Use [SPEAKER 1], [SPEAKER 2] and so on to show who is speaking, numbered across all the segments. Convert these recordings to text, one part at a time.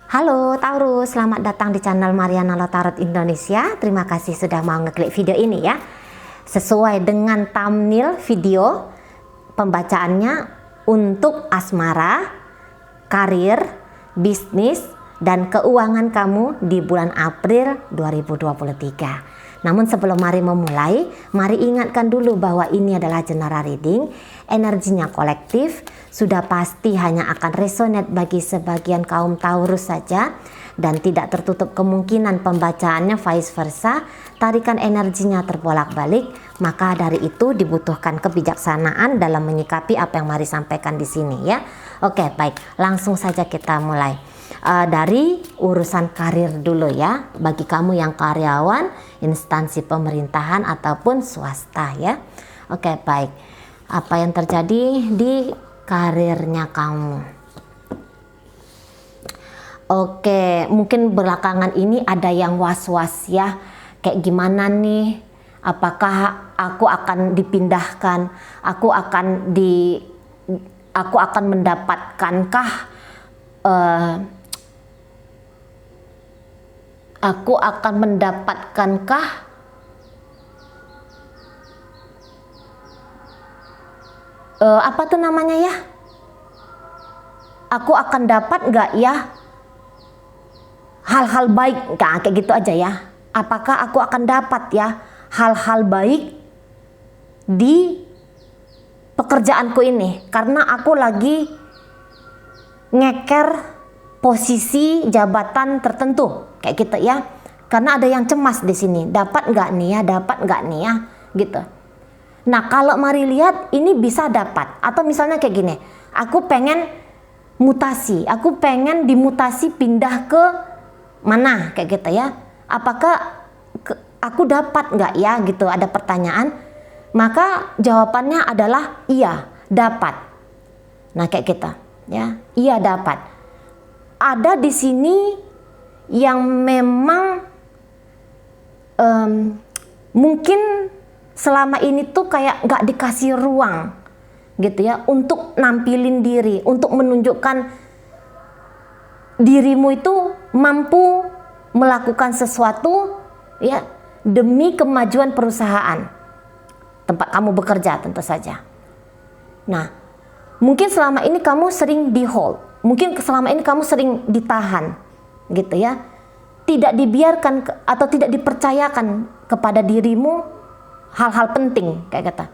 [SPEAKER 1] Halo Taurus, selamat datang di channel Mariana Tarot Indonesia. Terima kasih sudah mau ngeklik video ini ya. Sesuai dengan thumbnail video, pembacaannya untuk asmara, karir, bisnis, dan keuangan kamu di bulan April 2023. Namun sebelum mari memulai, mari ingatkan dulu bahwa ini adalah general reading, energinya kolektif, sudah pasti hanya akan resonate bagi sebagian kaum Taurus saja, dan tidak tertutup kemungkinan pembacaannya vice versa, tarikan energinya terbolak-balik, maka dari itu dibutuhkan kebijaksanaan dalam menyikapi apa yang mari sampaikan di sini ya. Oke, baik, langsung saja kita mulai. Dari urusan karir dulu ya, bagi kamu yang karyawan, instansi pemerintahan ataupun swasta ya. Oke, baik. Apa yang terjadi di karirnya kamu? Oke, mungkin belakangan ini ada yang was-was ya. Kayak gimana nih? Apakah aku akan dipindahkan? Aku akan mendapatkankah apa tuh namanya ya? Aku akan dapat nggak ya hal-hal baik? Nah, kayak gitu aja ya. Apakah aku akan dapat ya hal-hal baik di pekerjaanku ini? Karena aku lagi ngeker posisi jabatan tertentu kayak gitu ya. Karena ada yang cemas di sini. Dapat nggak nih ya? Dapat nggak nih ya? Gitu. Nah, kalau mari lihat ini bisa dapat, atau misalnya kayak gini, aku pengen mutasi, aku pengen dimutasi pindah ke mana kayak gitu ya. Apakah aku dapat nggak ya gitu, ada pertanyaan. Maka jawabannya adalah iya, dapat. Nah, kayak gitu ya. Iya, dapat. Ada di sini yang memang mungkin selama ini tuh kayak nggak dikasih ruang gitu ya untuk nampilin diri, untuk menunjukkan dirimu itu mampu melakukan sesuatu ya demi kemajuan perusahaan tempat kamu bekerja tentu saja. Nah, mungkin selama ini kamu sering di hold, mungkin selama ini kamu sering ditahan gitu ya, tidak dibiarkan atau tidak dipercayakan kepada dirimu hal-hal penting kayak kata.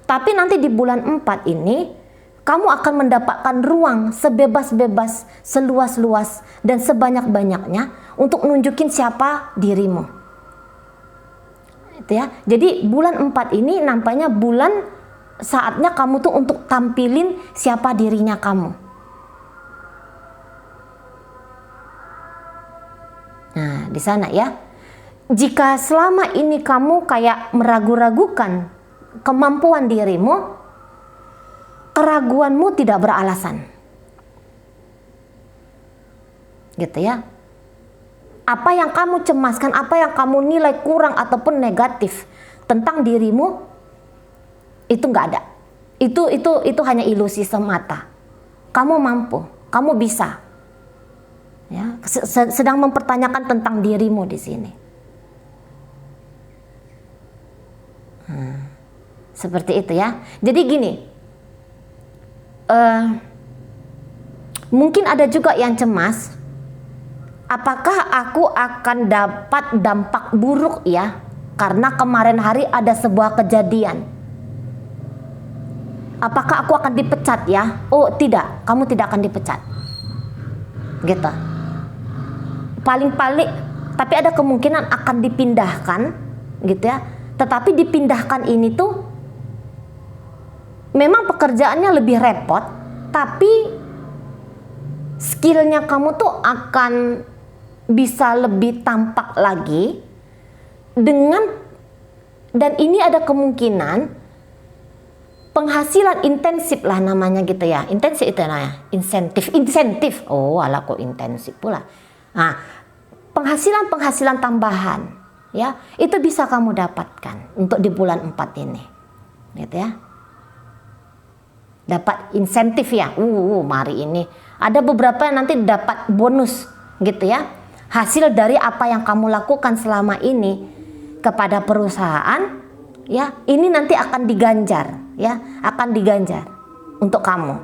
[SPEAKER 1] Tapi nanti di bulan 4 ini kamu akan mendapatkan ruang sebebas-bebas, seluas-luas dan sebanyak-banyaknya untuk nunjukin siapa dirimu. Itu ya. Jadi bulan 4 ini nampaknya bulan saatnya kamu tuh untuk tampilin siapa dirinya kamu. Nah, di sana ya. Jika selama ini kamu kayak meragu-ragukan kemampuan dirimu, keraguanmu tidak beralasan. Gitu ya. Apa yang kamu cemaskan, apa yang kamu nilai kurang ataupun negatif tentang dirimu, itu nggak ada. Itu hanya ilusi semata. Kamu mampu, kamu bisa. Ya, sedang mempertanyakan tentang dirimu di sini. Seperti itu ya. Jadi gini, mungkin ada juga yang cemas, apakah aku akan dapat dampak buruk ya karena kemarin hari ada sebuah kejadian. Apakah aku akan dipecat ya? Oh tidak, kamu tidak akan dipecat gitu. Paling-paling, tapi ada kemungkinan akan dipindahkan gitu ya. Tetapi dipindahkan ini tuh memang pekerjaannya lebih repot, tapi skillnya kamu tuh akan bisa lebih tampak lagi dan ini ada kemungkinan penghasilan intensif lah namanya gitu ya. Intensif itu namanya, insentif. Oh, ala kok intensif pula. Nah, penghasilan tambahan ya, itu bisa kamu dapatkan untuk di bulan 4 ini. Gitu ya. Dapat insentif ya. Mari ini. Ada beberapa yang nanti dapat bonus gitu ya. Hasil dari apa yang kamu lakukan selama ini kepada perusahaan, ya, ini nanti akan diganjar, ya, akan diganjar untuk kamu.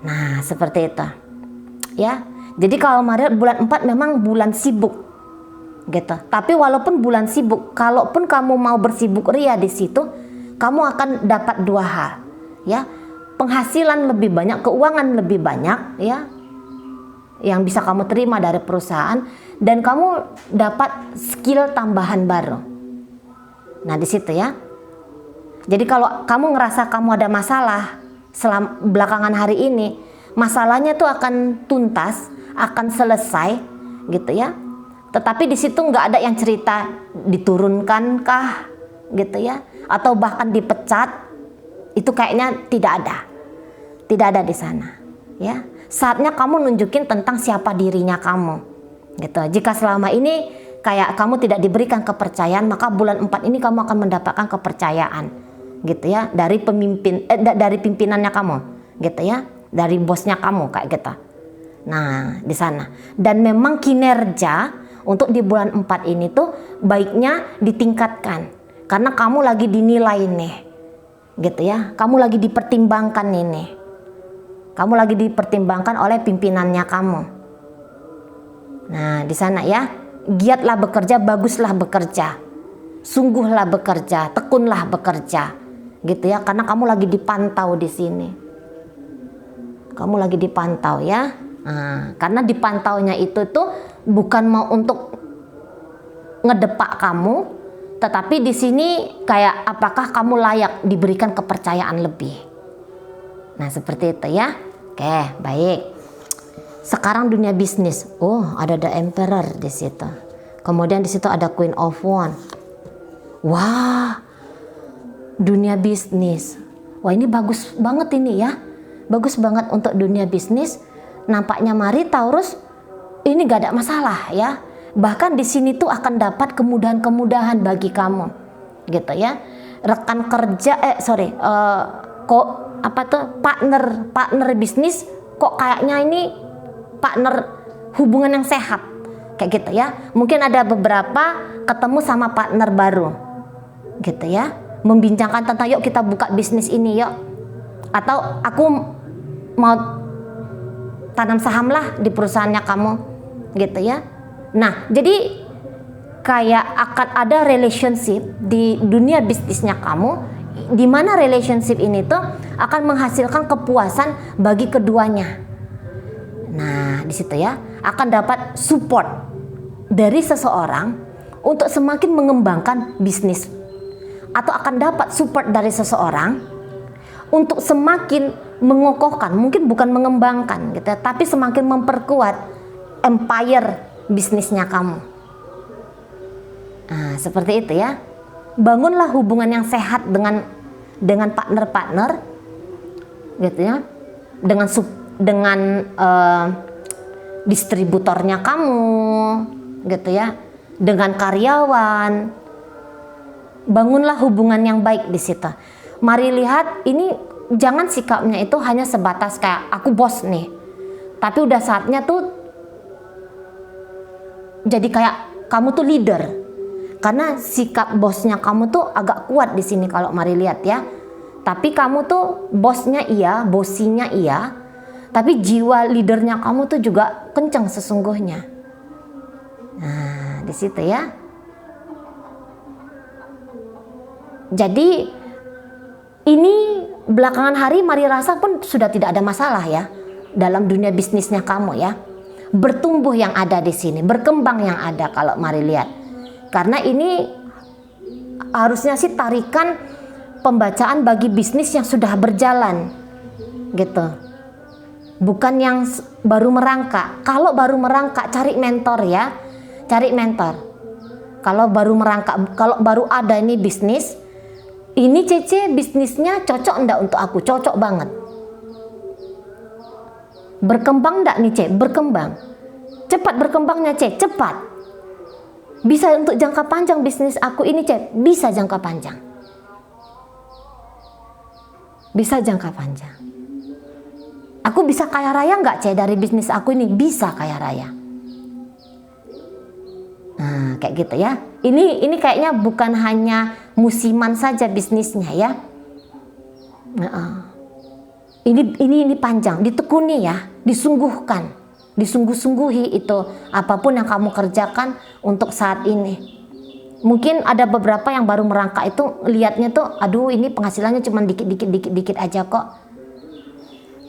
[SPEAKER 1] Nah, seperti itu. Ya. Jadi kalau Maret bulan 4 memang bulan sibuk. Gitu. Tapi walaupun bulan sibuk, kalaupun kamu mau bersibuk ria di situ, kamu akan dapat dua hal, ya. Penghasilan lebih banyak, keuangan lebih banyak, ya, yang bisa kamu terima dari perusahaan, dan kamu dapat skill tambahan baru. Nah, di situ ya. Jadi kalau kamu ngerasa kamu ada masalah selama belakangan hari ini, masalahnya tuh akan tuntas, akan selesai, gitu ya. Tetapi di situ nggak ada yang cerita diturunkan kah, gitu ya, atau bahkan dipecat. Itu kayaknya tidak ada di sana, ya. Saatnya kamu nunjukin tentang siapa dirinya kamu, gitu. Jika selama ini kayak kamu tidak diberikan kepercayaan, maka bulan 4 ini kamu akan mendapatkan kepercayaan, gitu ya, dari dari pimpinannya kamu, gitu ya, dari bosnya kamu, kayak gitu. Nah, di sana. Dan memang kinerja untuk di bulan 4 ini tuh baiknya ditingkatkan, karena kamu lagi dinilai nih, gitu ya. Kamu lagi dipertimbangkan ini. Kamu lagi dipertimbangkan oleh pimpinannya kamu. Nah, di sana ya. Giatlah bekerja, baguslah bekerja. Sungguhlah bekerja, tekunlah bekerja. Gitu ya, karena kamu lagi dipantau di sini. Kamu lagi dipantau ya. Nah, karena dipantaunya itu tuh bukan mau untuk ngedepak kamu, tetapi di sini kayak apakah kamu layak diberikan kepercayaan lebih. Nah, seperti itu ya. Oke, baik. Sekarang dunia bisnis. Oh, ada The Emperor di situ. Kemudian di situ ada Queen of Wands. Wah, dunia bisnis. Wah, ini bagus banget ini ya. Bagus banget untuk dunia bisnis. Nampaknya Mari Taurus ini gak ada masalah ya. Bahkan di sini tuh akan dapat kemudahan-kemudahan bagi kamu, gitu ya. Rekan kerja, partner bisnis kok kayaknya ini partner hubungan yang sehat, kayak gitu ya. Mungkin ada beberapa ketemu sama partner baru, gitu ya. Membincangkan tentang yuk kita buka bisnis ini yuk. Atau aku mau tanam saham lah di perusahaannya kamu, gitu ya. Nah, jadi kayak akan ada relationship di dunia bisnisnya kamu, di mana relationship ini tuh akan menghasilkan kepuasan bagi keduanya. Nah, di situ ya akan dapat support dari seseorang untuk semakin mengembangkan bisnis, atau akan dapat support dari seseorang untuk semakin mengokohkan, mungkin bukan mengembangkan gitu, tapi semakin memperkuat empire bisnisnya kamu. Nah, seperti itu ya. Bangunlah hubungan yang sehat dengan partner-partner, gitu ya. Dengan distributornya kamu, gitu ya. Dengan karyawan. Bangunlah hubungan yang baik di situ. Mari lihat, ini jangan sikapnya itu hanya sebatas kayak aku bos nih, tapi udah saatnya tuh jadi kayak kamu tuh leader, karena sikap bosnya kamu tuh agak kuat di sini kalau Mari lihat ya. Tapi kamu tuh bosnya iya, bosinya iya, tapi jiwa leadernya kamu tuh juga kencang sesungguhnya. Nah, di situ ya. Jadi ini belakangan hari Mari rasa pun sudah tidak ada masalah ya dalam dunia bisnisnya kamu ya. Bertumbuh yang ada di sini, berkembang yang ada kalau Mari lihat. Karena ini harusnya sih tarikan pembacaan bagi bisnis yang sudah berjalan, gitu. Bukan yang baru merangkak. Kalau baru merangkak, cari mentor ya, cari mentor. Kalau baru merangkak, kalau baru ada ini bisnis, ini Cece bisnisnya cocok enggak untuk aku? Cocok banget. Berkembang enggak nih Ce? Berkembang. Cepat berkembangnya Ce, cepat. Bisa untuk jangka panjang bisnis aku ini Ce? Bisa jangka panjang. Bisa jangka panjang. Aku bisa kaya raya enggak Ce dari bisnis aku ini? Bisa kaya raya. Nah, kayak gitu ya. Ini kayaknya bukan hanya musiman saja bisnisnya ya. Ini panjang, ditekuni ya, disungguhkan, disungguh-sungguhi itu apapun yang kamu kerjakan untuk saat ini. Mungkin ada beberapa yang baru merangkak itu lihatnya tuh, aduh ini penghasilannya cuma dikit aja kok.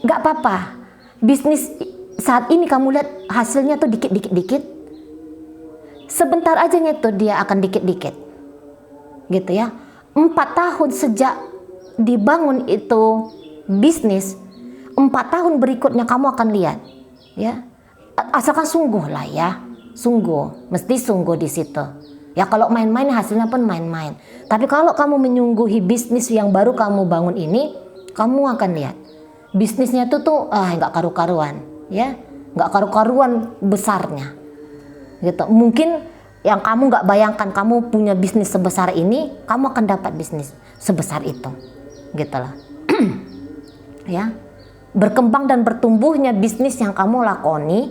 [SPEAKER 1] Nggak apa-apa. Bisnis saat ini kamu lihat hasilnya tuh dikit. Sebentar aja tuh dia akan dikit. Gitu ya. 4 tahun sejak dibangun itu bisnis, 4 tahun berikutnya kamu akan lihat. Ya. Asalkan sungguh lah ya. Mesti sungguh di situ. Ya kalau main-main hasilnya pun main-main. Tapi kalau kamu menyungguhi bisnis yang baru kamu bangun ini, kamu akan lihat bisnisnya itu tuh nggak karu-karuan, ya, nggak karu-karuan besarnya, gitu. Mungkin yang kamu nggak bayangkan kamu punya bisnis sebesar ini, kamu akan dapat bisnis sebesar itu, gitu loh. Ya, berkembang dan bertumbuhnya bisnis yang kamu lakoni,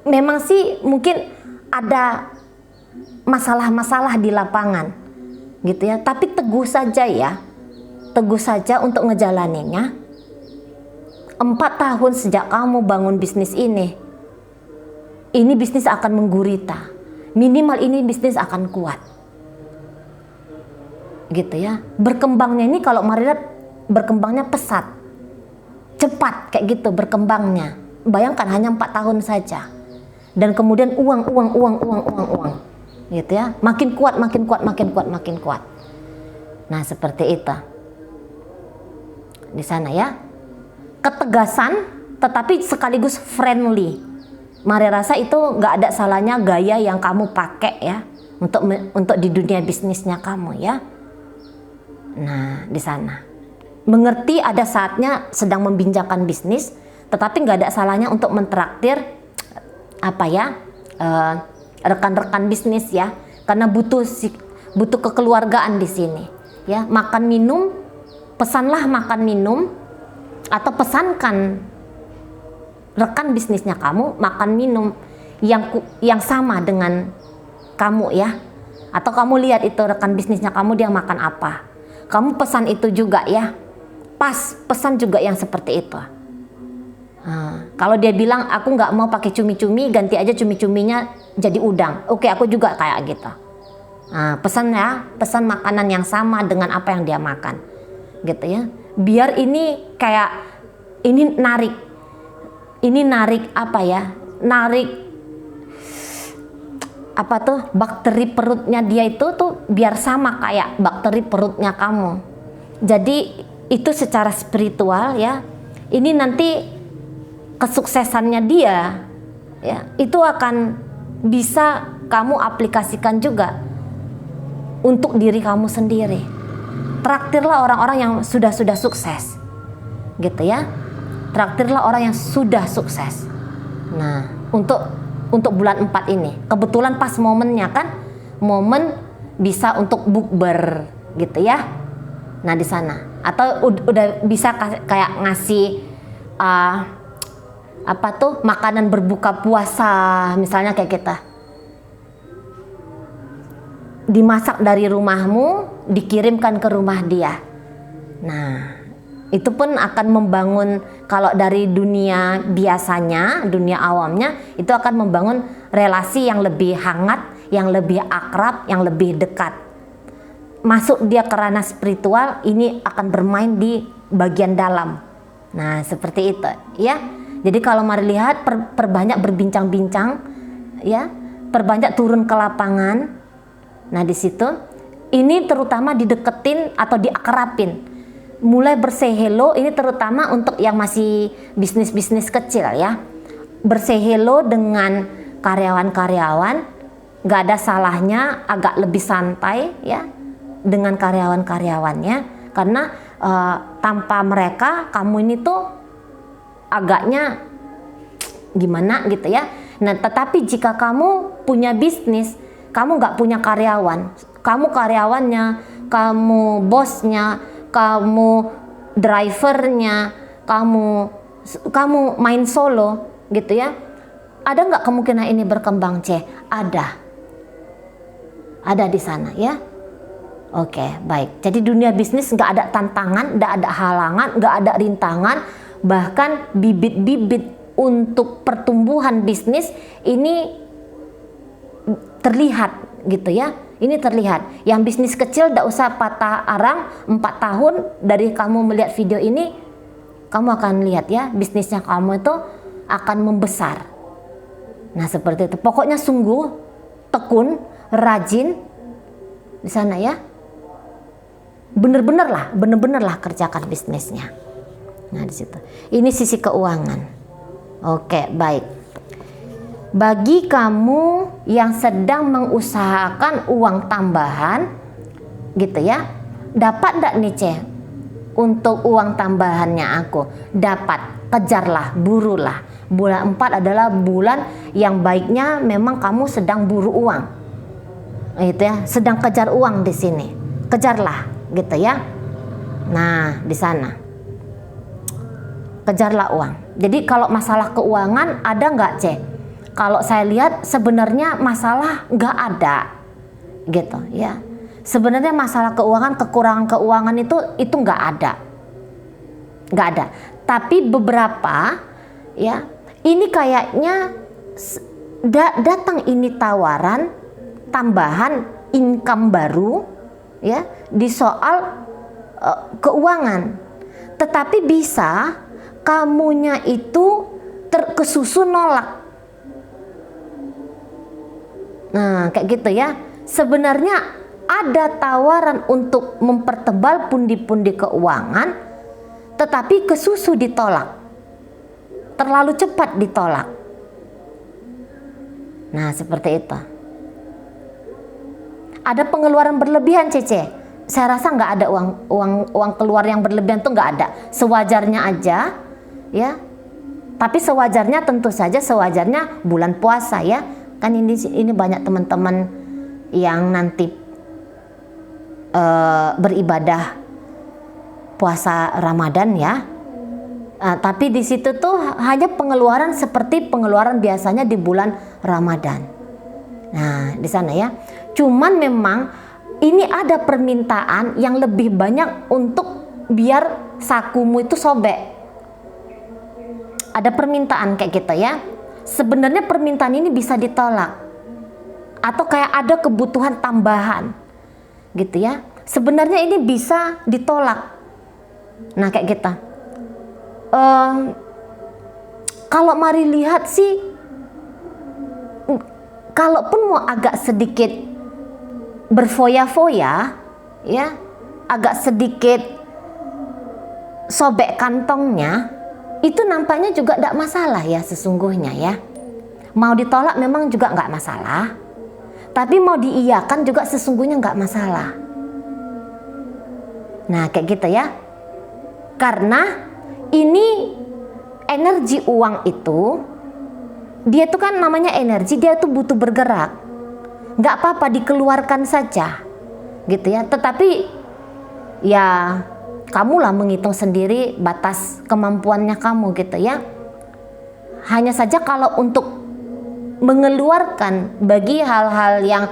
[SPEAKER 1] memang sih mungkin ada masalah-masalah di lapangan gitu ya, tapi teguh saja untuk ngejalaninya. 4 tahun sejak kamu bangun bisnis ini bisnis akan menggurita, minimal ini bisnis akan kuat gitu ya. Berkembangnya ini kalau Mari lihat berkembangnya pesat, cepat kayak gitu berkembangnya. Bayangkan hanya 4 tahun saja, dan kemudian uang gitu ya, makin kuat. Nah seperti itu di sana ya. Ketegasan tetapi sekaligus friendly. Mari rasa itu nggak ada salahnya gaya yang kamu pakai ya untuk di dunia bisnisnya kamu ya. Nah di sana mengerti ada saatnya sedang membincangkan bisnis, tetapi nggak ada salahnya untuk mentraktir rekan-rekan bisnis ya, karena butuh kekeluargaan di sini ya. Makan minum, pesanlah makan minum, atau pesankan rekan bisnisnya kamu makan minum yang sama dengan kamu ya, atau kamu lihat itu rekan bisnisnya kamu dia makan apa, kamu pesan itu juga ya, pesan juga yang seperti itu. Kalau dia bilang aku nggak mau pakai cumi-cumi, ganti aja cumi-cuminya jadi udang, oke aku juga kayak gitu. Pesan makanan yang sama dengan apa yang dia makan gitu ya, biar ini kayak narik bakteri perutnya dia itu tuh biar sama kayak bakteri perutnya kamu. Jadi itu secara spiritual ya, ini nanti kesuksesannya dia ya, itu akan bisa kamu aplikasikan juga untuk diri kamu sendiri. Traktirlah orang-orang yang sudah sukses gitu ya, traktirlah orang yang sudah sukses. Nah untuk bulan 4 ini kebetulan pas momennya kan, momen bisa untuk bukber gitu ya. Nah di sana atau udah bisa kayak ngasih makanan berbuka puasa misalnya, kayak kita dimasak dari rumahmu dikirimkan ke rumah dia. Nah itu pun akan membangun, kalau dari dunia biasanya, dunia awamnya itu akan membangun relasi yang lebih hangat, yang lebih akrab, yang lebih dekat. Masuk dia ke ranah spiritual, ini akan bermain di bagian dalam. Nah seperti itu ya. Jadi kalau mari lihat, perbanyak berbincang-bincang ya, perbanyak turun ke lapangan. Nah di situ ini terutama dideketin atau diakrapin, mulai bersay hello, ini terutama untuk yang masih bisnis kecil ya. Bersay hello dengan karyawan-karyawan, nggak ada salahnya agak lebih santai ya dengan karyawan-karyawannya, karena tanpa mereka kamu ini tuh agaknya gimana gitu ya. Nah tetapi jika kamu punya bisnis, kamu nggak punya karyawan, kamu karyawannya, kamu bosnya, kamu drivernya, kamu main solo gitu ya, ada nggak kemungkinan ini berkembang? Ada. Ada di sana ya. Oke, baik. Jadi dunia bisnis nggak ada tantangan, nggak ada halangan, nggak ada rintangan. Bahkan bibit-bibit untuk pertumbuhan bisnis ini terlihat gitu ya. Ini terlihat. Yang bisnis kecil nggak usah patah arang 4 tahun dari kamu melihat video ini, kamu akan lihat ya bisnisnya kamu itu akan membesar. Nah seperti itu. Pokoknya sungguh tekun, rajin di sana ya. Bener-bener lah kerjakan bisnisnya. Nah di situ. Ini sisi keuangan. Oke, baik. Bagi kamu yang sedang mengusahakan uang tambahan gitu ya, dapat enggak nih Ceh untuk uang tambahannya aku? Dapat, kejarlah, burulah. Bulan 4 adalah bulan yang baiknya memang kamu sedang buru uang gitu ya, sedang kejar uang di sini, kejarlah gitu ya. Nah di sana kejarlah uang. Jadi kalau masalah keuangan ada nggak Ceh? Kalau saya lihat sebenarnya masalah nggak ada gitu ya. Sebenarnya masalah keuangan, kekurangan keuangan itu nggak ada. Tapi beberapa ya, ini kayaknya datang ini tawaran tambahan income baru ya di soal keuangan. Tetapi bisa kamunya itu terkesusu nolak. Nah kayak gitu ya. Sebenarnya ada tawaran untuk mempertebal pundi-pundi keuangan, tetapi kesusu ditolak, terlalu cepat ditolak. Nah seperti itu. Ada pengeluaran berlebihan Cece? Saya rasa nggak ada uang keluar yang berlebihan tuh nggak ada. Sewajarnya aja ya. Tapi sewajarnya tentu saja sewajarnya bulan puasa ya. Kan ini banyak teman-teman yang nanti beribadah puasa Ramadan ya. Tapi di situ tuh hanya pengeluaran seperti pengeluaran biasanya di bulan Ramadan. Nah, di sana ya. Cuman memang ini ada permintaan yang lebih banyak untuk biar sakumu itu sobek. Ada permintaan kayak gitu ya. Sebenarnya permintaan ini bisa ditolak. Atau kayak ada kebutuhan tambahan. Gitu ya. Sebenarnya ini bisa ditolak. Nah, kayak gitu. Kalau mari lihat sih, kalaupun mau agak sedikit berfoya-foya ya, agak sedikit sobek kantongnya, itu nampaknya juga tidak masalah ya sesungguhnya ya. Mau ditolak memang juga nggak masalah, tapi mau diiyakan juga sesungguhnya nggak masalah. Nah kayak gitu ya. Karena ini energi uang itu, dia tuh kan namanya energi, dia tuh butuh bergerak. Nggak apa-apa dikeluarkan saja gitu ya. Tetapi ya kamulah menghitung sendiri batas kemampuannya kamu gitu ya. Hanya saja kalau untuk mengeluarkan bagi hal-hal yang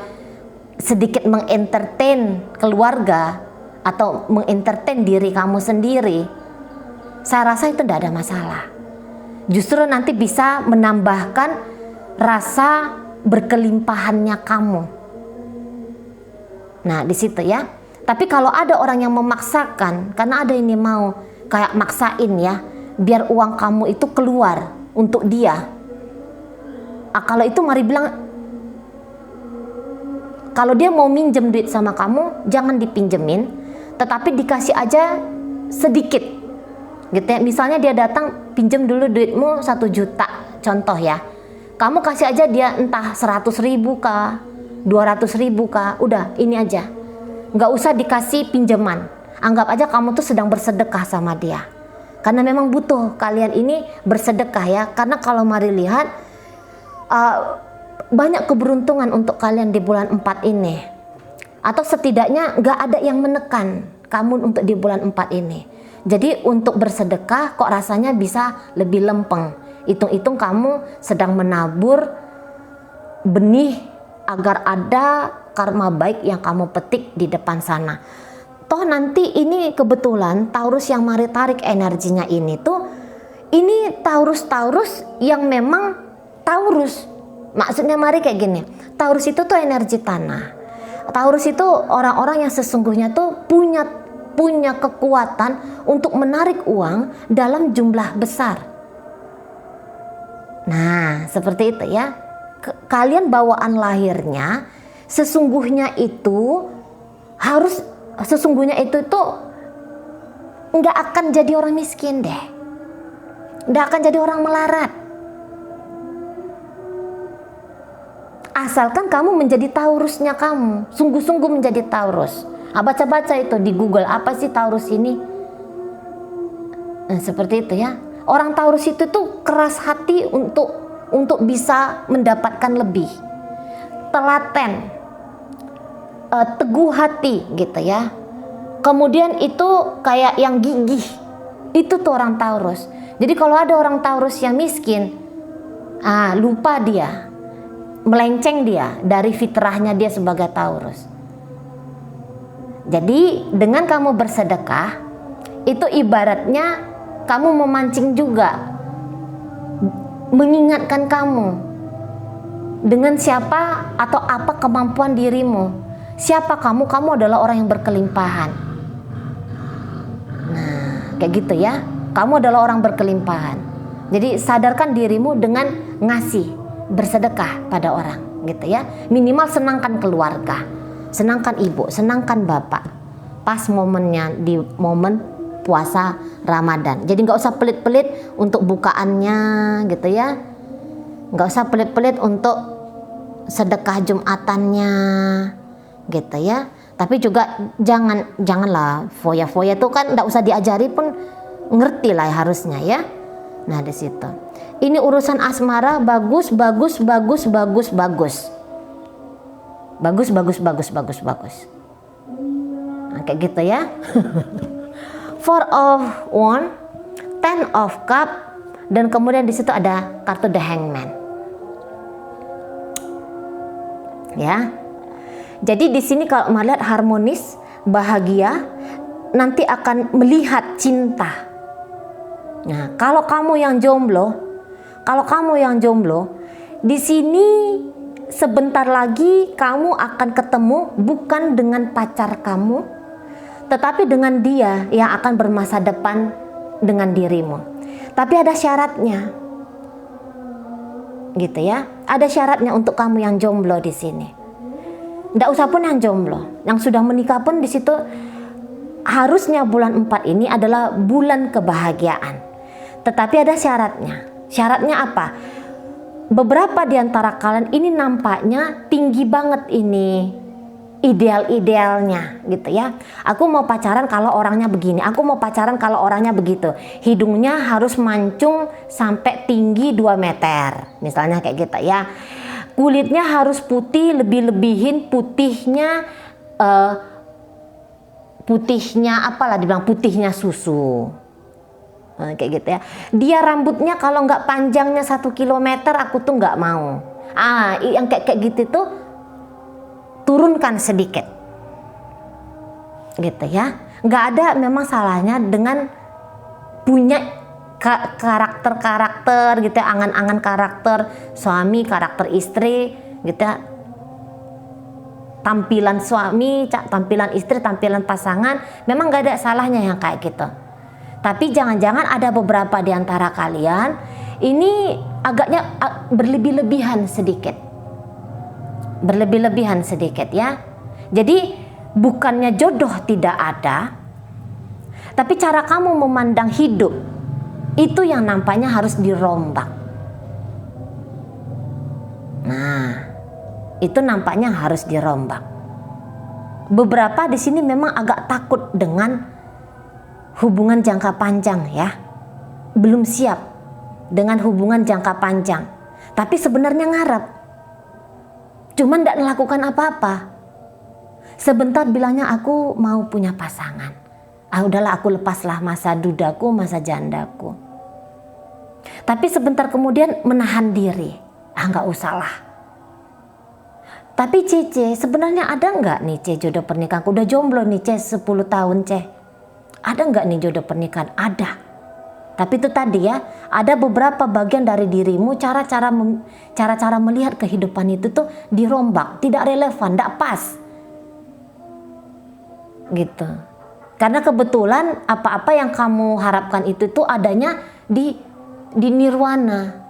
[SPEAKER 1] sedikit mengentertain keluarga atau mengentertain diri kamu sendiri, saya rasa itu tidak ada masalah. Justru nanti bisa menambahkan rasa berkelimpahannya kamu. Nah di situ ya. Tapi kalau ada orang yang memaksakan, karena ada ini mau kayak maksain ya, biar uang kamu itu keluar untuk dia. Kalau itu mari bilang, kalau dia mau minjem duit sama kamu, jangan dipinjemin, tetapi dikasih aja sedikit, gitu ya. Misalnya dia datang pinjem dulu duitmu 1 juta, contoh ya. Kamu kasih aja dia entah 100.000 kah, 200.000 kah, udah ini aja. Nggak usah dikasih pinjaman. Anggap aja kamu tuh sedang bersedekah sama dia. Karena memang butuh kalian ini bersedekah ya. Karena kalau mari lihat banyak keberuntungan untuk kalian di bulan 4 ini. Atau setidaknya nggak ada yang menekan kamu untuk di bulan 4 ini. Jadi untuk bersedekah kok rasanya bisa lebih lempeng. Hitung-hitung kamu sedang menabur benih agar ada karma baik yang kamu petik di depan sana. Toh nanti ini kebetulan Taurus yang mari tarik energinya ini tuh, ini Taurus yang memang Taurus. Maksudnya mari kayak gini, Taurus itu tuh energi tanah. Taurus itu orang-orang yang sesungguhnya tuh punya kekuatan untuk menarik uang dalam jumlah besar. Nah, seperti itu ya. Kalian bawaan lahirnya sesungguhnya itu tuh nggak akan jadi orang miskin deh. Nggak akan jadi orang melarat. Asalkan kamu menjadi Taurusnya kamu, sungguh-sungguh menjadi Taurus. Nah, baca-baca itu di Google, apa sih Taurus ini? Nah, seperti itu ya. Orang Taurus itu tuh keras hati untuk bisa mendapatkan lebih, telaten, teguh hati gitu ya. Kemudian itu kayak yang gigih, itu tuh orang Taurus. Jadi kalau ada orang Taurus yang miskin, lupa dia, melenceng dia dari fitrahnya dia sebagai Taurus. Jadi dengan kamu bersedekah, itu ibaratnya kamu memancing juga, mengingatkan kamu dengan siapa atau apa kemampuan dirimu. Siapa kamu? Kamu adalah orang yang berkelimpahan. Nah, kayak gitu ya. Kamu adalah orang berkelimpahan. Jadi sadarkan dirimu dengan ngasih, bersedekah pada orang, gitu ya. Minimal senangkan keluarga, senangkan ibu, senangkan bapak. Pas momennya di momen puasa Ramadan. Jadi nggak usah pelit-pelit untuk bukaannya gitu ya. Nggak usah pelit-pelit untuk sedekah Jumatannya gitu ya. Tapi juga janganlah foya-foya itu kan nggak usah diajari pun ngerti lah harusnya ya. Nah di situ. Ini urusan asmara bagus. Nah, kayak gitu ya. 4 of Wands, 10 of Cup, dan kemudian di situ ada kartu The Hangman. Ya. Jadi di sini kalau melihat harmonis, bahagia, nanti akan melihat cinta. Nah, kalau kamu yang jomblo, di sini sebentar lagi kamu akan ketemu bukan dengan pacar kamu, tetapi dengan dia yang akan bermasa depan dengan dirimu. Tapi ada syaratnya, gitu ya. Ada syaratnya untuk kamu yang jomblo di sini. Nggak usah pun yang jomblo, yang sudah menikah pun di situ harusnya bulan 4 ini adalah bulan kebahagiaan. Tetapi ada syaratnya. Syaratnya apa? Beberapa di antara kalian ini nampaknya tinggi banget ini ideal-idealnya gitu ya. Aku mau pacaran kalau orangnya begini, aku mau pacaran kalau orangnya begitu. Hidungnya harus mancung sampai tinggi 2 meter misalnya kayak gitu ya. Kulitnya harus putih, lebih-lebihin putihnya apalah dibilang, putihnya susu. Nah, kayak gitu ya. Dia rambutnya kalau nggak panjangnya 1 kilometer aku tuh nggak mau. Yang kayak gitu tuh turunkan sedikit, gitu ya. Nggak ada memang salahnya dengan punya karakter gitu ya, angan-angan karakter suami, karakter istri, gitu ya. Tampilan suami, tampilan istri, tampilan pasangan, memang nggak ada salahnya yang kayak gitu. Tapi jangan-jangan ada beberapa di antara kalian ini agaknya berlebih-lebihan sedikit. Berlebih-lebihan sedikit ya. Jadi bukannya jodoh tidak ada, tapi cara kamu memandang hidup itu yang nampaknya harus dirombak. Nah, itu nampaknya harus dirombak. Beberapa di sini memang agak takut dengan hubungan jangka panjang ya. Belum siap dengan hubungan jangka panjang. Tapi sebenarnya ngarep. Cuman tidak melakukan apa-apa. Sebentar bilangnya aku mau punya pasangan. Udahlah aku lepaslah masa dudaku, masa jandaku. Tapi sebentar kemudian menahan diri. Nggak usah lah. Tapi Cece, sebenarnya ada nggak nih Ce jodoh pernikahan? Udah jomblo nih Ce 10 tahun Ce. Ada nggak nih jodoh pernikahan? Ada. Tapi itu tadi ya, ada beberapa bagian dari dirimu, cara-cara melihat kehidupan itu tuh dirombak, tidak relevan, tidak pas. Gitu. Karena kebetulan apa-apa yang kamu harapkan itu tuh adanya di nirwana,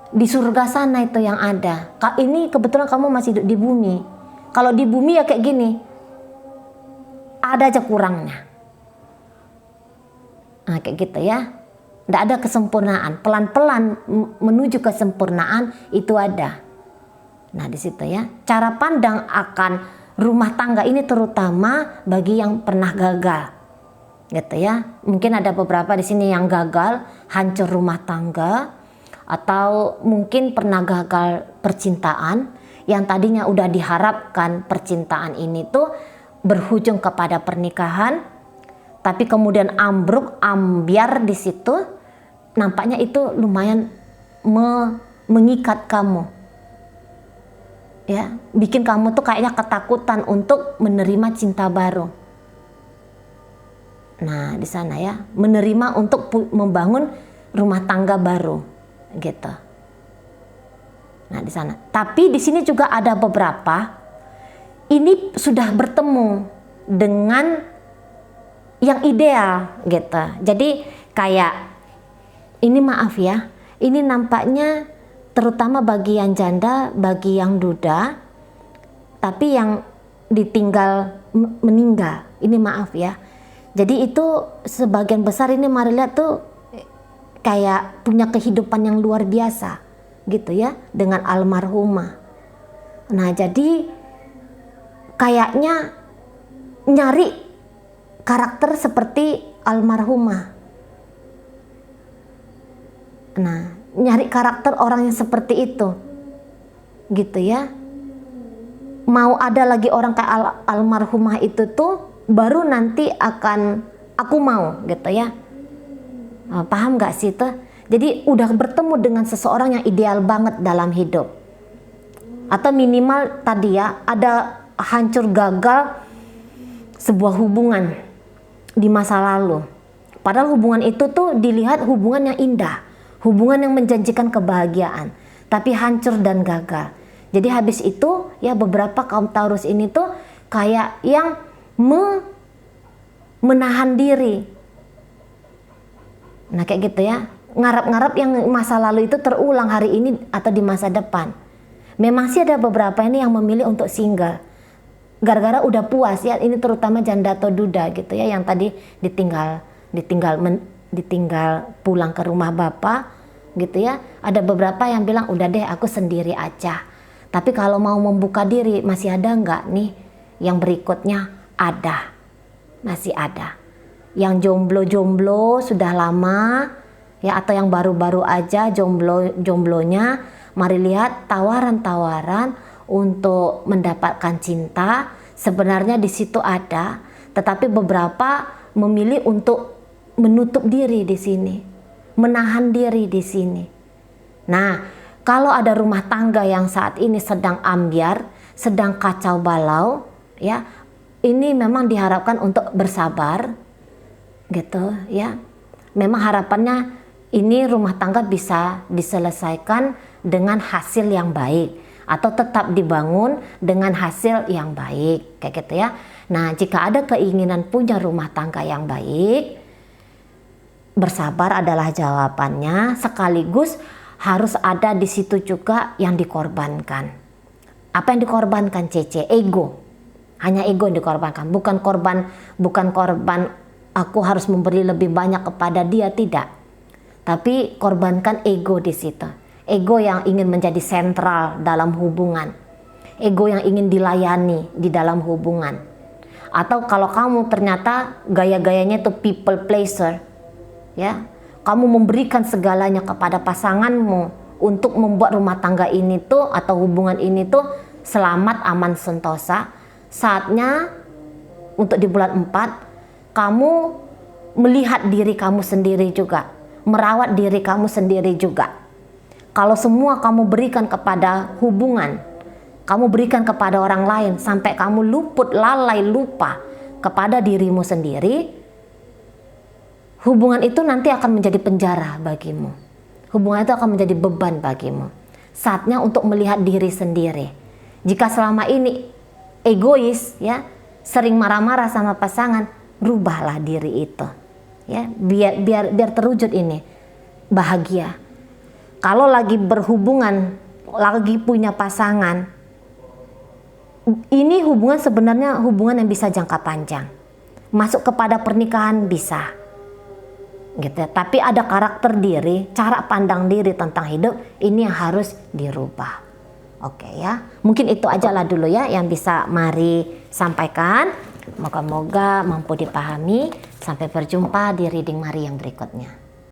[SPEAKER 1] di surga sana itu yang ada. Ini kebetulan kamu masih hidup di bumi. Kalau di bumi ya kayak gini, ada aja kurangnya. Nah, kayak gitu ya. Tidak ada kesempurnaan. Pelan-pelan menuju kesempurnaan itu ada. Nah, di situ ya. Cara pandang akan rumah tangga ini terutama bagi yang pernah gagal. Gitu ya. Mungkin ada beberapa di sini yang gagal, hancur rumah tangga, atau mungkin pernah gagal percintaan yang tadinya udah diharapkan percintaan ini tuh berujung kepada pernikahan, tapi kemudian ambruk, ambiar di situ. Nampaknya itu lumayan mengikat kamu, ya, bikin kamu tuh kayaknya ketakutan untuk menerima cinta baru. Nah, di sana ya, menerima untuk membangun rumah tangga baru, gitu. Nah, di sana. Tapi di sini juga ada beberapa ini sudah bertemu dengan yang ideal, gitu. Jadi kayak ini, maaf ya, ini nampaknya terutama bagi yang janda, bagi yang duda, tapi yang ditinggal meninggal. Ini maaf ya. Jadi itu sebagian besar ini mari lihat tuh kayak punya kehidupan yang luar biasa gitu ya dengan almarhumah. Nah, jadi kayaknya nyari karakter seperti almarhumah. Nah, nyari karakter orang yang seperti itu, gitu ya. Mau ada lagi orang kayak almarhumah itu tuh, baru nanti akan aku mau, gitu ya. Paham gak sih tuh? Jadi udah bertemu dengan seseorang yang ideal banget dalam hidup. Atau minimal tadi ya, ada hancur gagal sebuah hubungan di masa lalu. Padahal hubungan itu tuh dilihat hubungan yang indah, hubungan yang menjanjikan kebahagiaan, tapi hancur dan gagal. Jadi habis itu ya beberapa kaum Taurus ini tuh kayak yang menahan diri. Nah, kayak gitu ya, ngarap-ngarap yang masa lalu itu terulang hari ini atau di masa depan. Memang sih ada beberapa ini yang memilih untuk single, gara-gara udah puas ya, ini terutama janda atau duda gitu ya, yang tadi ditinggal pulang ke rumah bapak gitu ya. Ada beberapa yang bilang udah deh aku sendiri aja. Tapi kalau mau membuka diri masih ada nggak nih yang berikutnya? Ada, masih ada. Yang jomblo sudah lama ya, atau yang baru-baru aja jomblonya, mari lihat tawaran-tawaran untuk mendapatkan cinta. Sebenarnya di situ ada, tetapi beberapa memilih untuk menutup diri di sini, menahan diri di sini. Nah, kalau ada rumah tangga yang saat ini sedang ambiar, sedang kacau balau, ya, ini memang diharapkan untuk bersabar, gitu, ya. Memang harapannya ini rumah tangga bisa diselesaikan dengan hasil yang baik, atau tetap dibangun dengan hasil yang baik, kayak gitu ya. Nah, jika ada keinginan punya rumah tangga yang baik, bersabar adalah jawabannya, sekaligus harus ada di situ juga yang dikorbankan. Apa yang dikorbankan, Cece? Ego. Hanya ego yang dikorbankan, bukan korban aku harus memberi lebih banyak kepada dia, tidak. Tapi korbankan ego di situ. Ego yang ingin menjadi sentral dalam hubungan. Ego yang ingin dilayani di dalam hubungan. Atau kalau kamu ternyata gaya-gayanya itu people pleaser, ya, kamu memberikan segalanya kepada pasanganmu untuk membuat rumah tangga ini tuh atau hubungan ini tuh selamat, aman, sentosa. Saatnya untuk di bulan 4 kamu melihat diri kamu sendiri juga, merawat diri kamu sendiri juga. Kalau semua kamu berikan kepada hubungan, kamu berikan kepada orang lain sampai kamu luput, lalai, lupa kepada dirimu sendiri, hubungan itu nanti akan menjadi penjara bagimu. Hubungan itu akan menjadi beban bagimu. Saatnya untuk melihat diri sendiri. Jika selama ini egois, ya, sering marah-marah sama pasangan, rubahlah diri itu, ya, biar terwujud ini bahagia. Kalau lagi berhubungan, lagi punya pasangan, ini hubungan sebenarnya hubungan yang bisa jangka panjang, masuk kepada pernikahan bisa, gitu ya. Tapi ada karakter diri, cara pandang diri tentang hidup, ini yang harus dirubah. Oke ya, mungkin itu aja lah dulu ya yang bisa Mari sampaikan. Moga-moga mampu dipahami. Sampai berjumpa di reading Mari yang berikutnya.